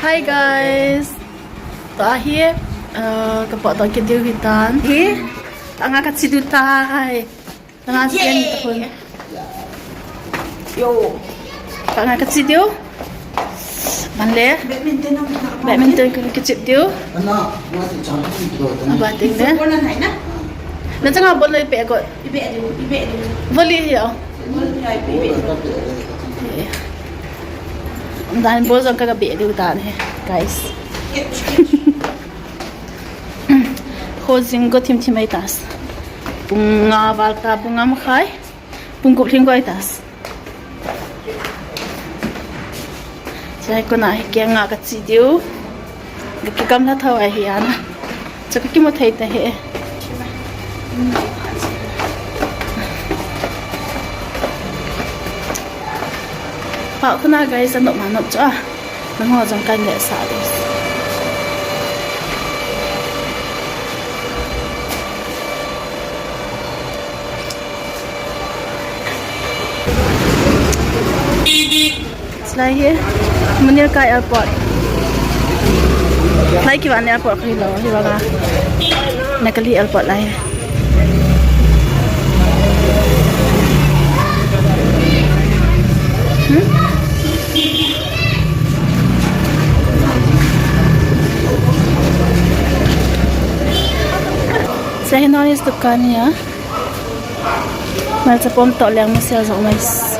Hi guys. Terakhir kepak tak kita hutan. Tengah kat situ tai. Tengah sekian tahun. Yo. Tengah kat situ. Mana? Badminton kecil tu. Bating dah. Nak tengah bola ipek kot. Ipek. Volley ya. Dan bos ang kagabi di hutan guys. Hozing ko tim ay tas. Bunga balta bunga makai. Pungkup tim ko ay tas. Saya ko na kaya nga kat sidiyo. Gakikam na tawa hiyan. Saka kimo tay tahe. Pak ko na guys, ano manok cha. Nango jang kan le sa des. Selain menilai airport. Lagi mana airport kilo, hibaga. Nakali airport lah ya. Saya nulis dukannya. Macam pom tok liang masih azam mais.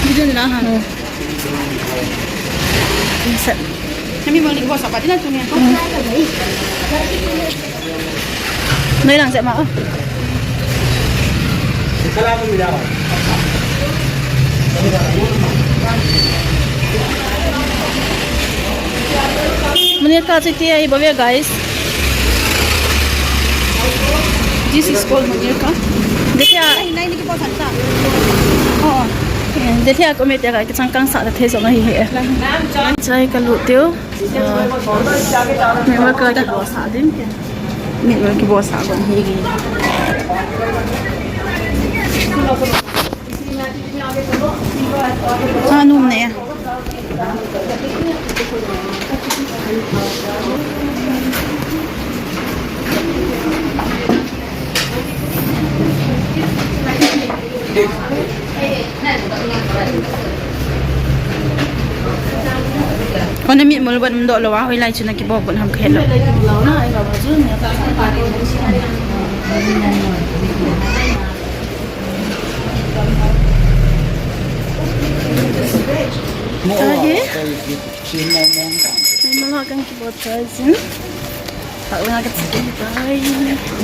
Video ni lah. Set. Kami mau lihat apa dia tu ni? Noi lang set mau. Salam bila. Menirka city ai bawa guys. This is called Menirka. देखिए नहीं नहीं बहुत अच्छा oh देखिए aku mesti agak kecangkang saat tes sama ini saya kalau tu memang kerja bos adim memang kita bos adim ini anu ni Kau nak mula buat mendok lawah, hilai cina kita buat ham kelo. Tadi, memang akan kita buat kajian. Tak nak kita kita.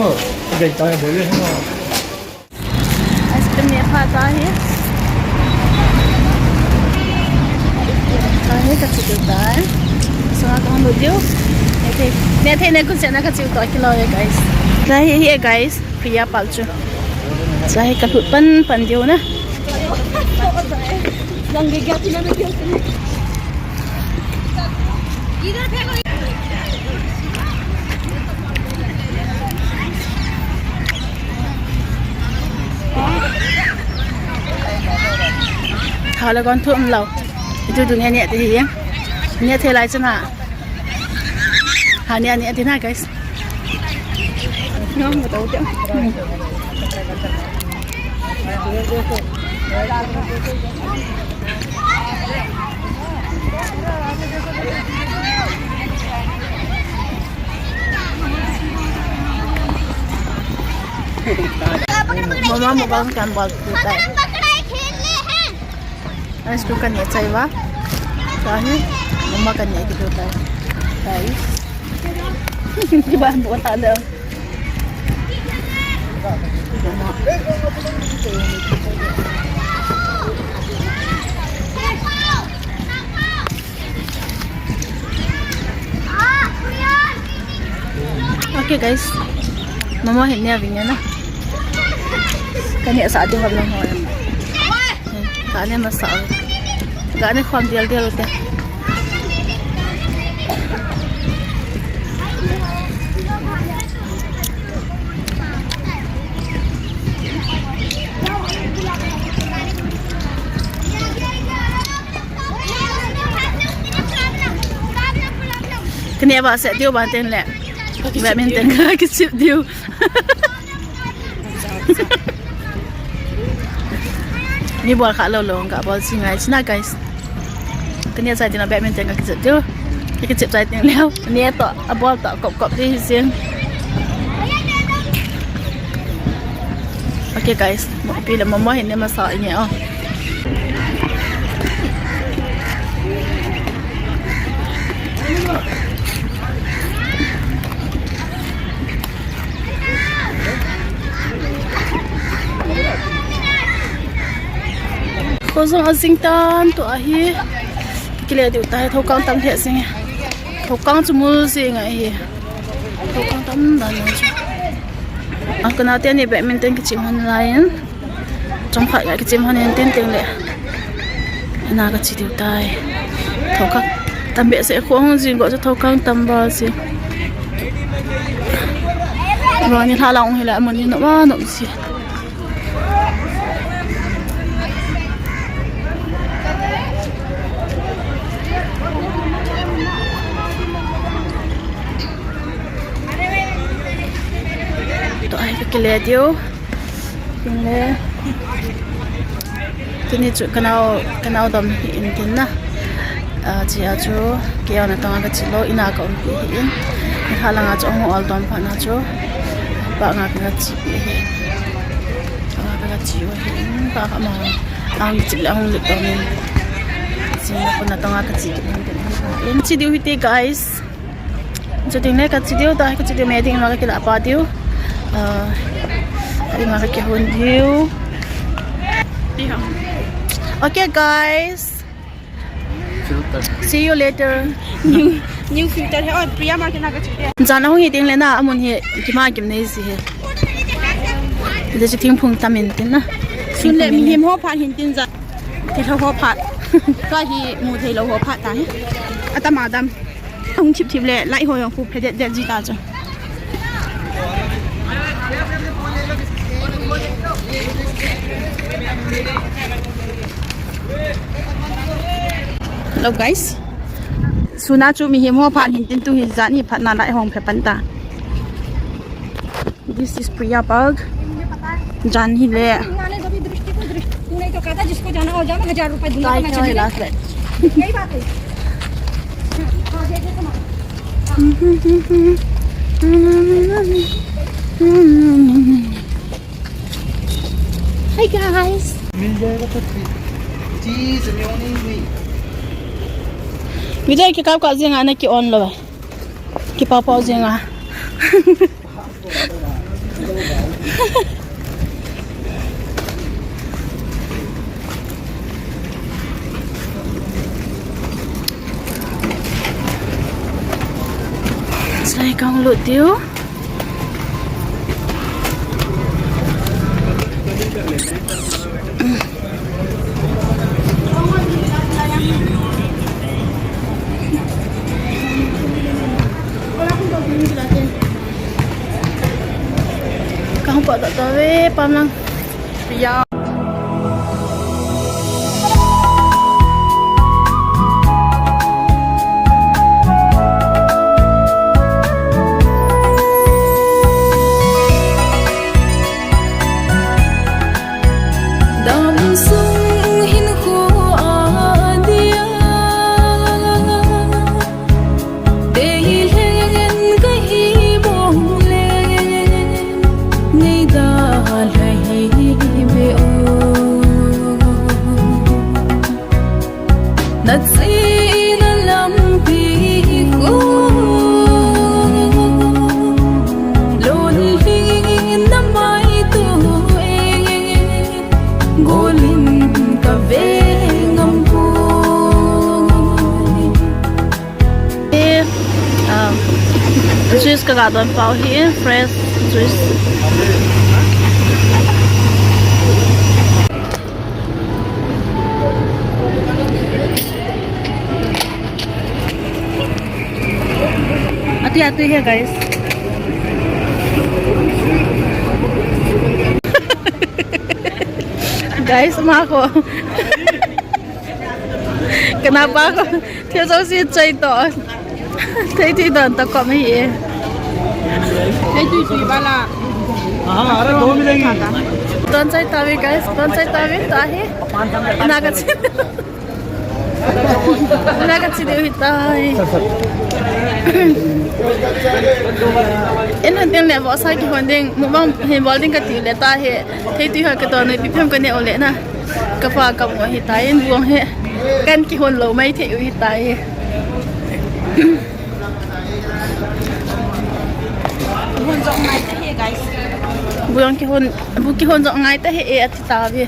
Oh, kita tak boleh semua. Aiskrim ni apa tadi? Tadi kat situ kan. So akan video. Nanti aku nak kat situ kilo ya guys. Saya here guys, Priya Palchu. Saya kat pan dia na. Yang gigit ni nak dia. Idhar फेंको. Kalau kontuk melau, itu dunia ni ada yang ni ada lain cina. Hanya ni ada na guys. Nggak tahu dia. Mama mau bangkan bal kita. Guys, tu kan ya caiwa. Tahu, mama kan ya gitu tahu. Guys, di bahan buat ada. Okay guys, mama hendak avinya na. Kanya sa ating hablang hoy. cả nên mà sợ gã nên khoan điều điều được cái này bà sẽ tiêu bản tên lẹ mẹ mình tên cái chịu tiêu ni buat khá lâu lâu cả bao nhiêu ngày chứ na guys cái này sai thì là mẹ mình tên cái chịu tiêu cái chịu sai tiền leo cái này tọt buat tọt cọp cọp đi riêng ok guys một pi là mama hiện nay mà sợ nhỉ không cô dòng ở Washington tụi hi cái này tụi ta thâu con tâm thiệt sinh thâu con chúng mua gì ngay hi thâu con tâm là nó à cái nào tiền thì bạn mình tên cái chim hoan lại trong phải cái chim hoan tên tên lệ nào cái chỉ tụi ta thâu con tâm biệt sẽ khó hơn gì gọi cho thâu con tâm bao gì rồi như thả lòng thì lại một như nó gì cái lẽ điều cái lẽ cái này chỗ cái nào đầm hiện thế na chỉ ở chỗ kia là tao cái chỉ lo ina còn bị hiện hay là chỗ họ đầm phải là chỗ bạn cái chỉ bị hiện cái chỉ hiện bạn mà ăn chỉ là không được đâu nên chỉ là tao cái chỉ hiện chỉ điều hiện guys cho tiếng này cái chỉ điều ta cái chỉ điều mấy tiếng mà cái là ba điều Ari makikihon view. Okay guys. See you later. New filter hai aur Priya ma kina ka chute. Jana hu hi ting le na amun hi kima kim nei si he. Ide chi ting phung tamin tin na. Sun le mi him ho phat hin tin za. Ti tho ho phat. Ka hi mu thei lo ho phat ta he. Atama dam. Hung chip chip le lai ho yong fu phe de ji ta cha. Hello guys. Suna chu mi him ho phat hin tin tu hi zan hi phat na lai hong phe pan ta. This is Priya Park. Jan hi le. तूने तो कहता जिसको जाना हो जाओ 1000 रुपए दूंगा तो मैं चली यही बात है हां दे दे तुम Hi guys. मिल जाएगा तो चीज मेयोनीज भी Video ki kap ka zinga na ki on lo ki pa pa zinga Sai kang lu tiu Kang pa tak tahu pam lang Priya juice kagadon pau here fresh juice tu ya guys. Guys, sama aku. Kenapa aku tiap sih cuy tu? Cuy tu kok meh. Hey, tu bala. हाँ अरे दो मिलेंगी Don't say tawi guys, don't say tawi. Tahi. Nagat sini hitai. Ini nanti ni bawa saya kehondeng, mungkin hembaling kat tiada tahi. Hei tu hak kita ni pipem kene oleh na. Kapa kamu hitai, buang he. Kan kehon lo mai thei hitai. Bukan jok mai teh guys. Buang kehon jok ngai tahi ati tawi.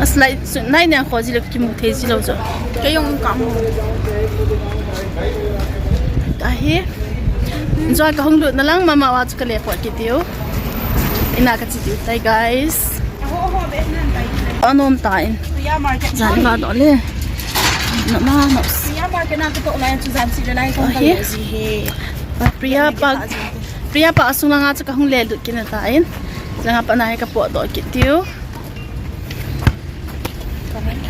Aslai nai ni aku jadi kimu thei silo jo. Kayong kamu. Tahi. Enjoy ka hong lut na lang mama wa chu ka le pot kitiu. Ina ka chitiu tai guys. Anom tain. Ya market. Zan ba do le. Na ma no. Ya market na to lai chu zan si lai kong Ahi. ka si he. Priya pa asung nga chu ka hong le lut kina tain. Langa pa nai ka pot do kitiu.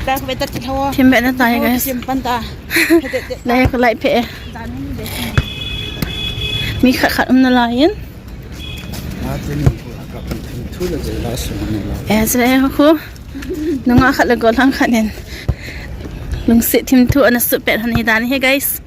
Dah aku betul tahu. Timbe na tai guys. Simpan ta. Lai ka lai pe. Zan ni deh. Mi khat na lain. Ezra aku nunga khat la gol hang khanen. Lung sit tim tu ana su pet han hi dan he guys.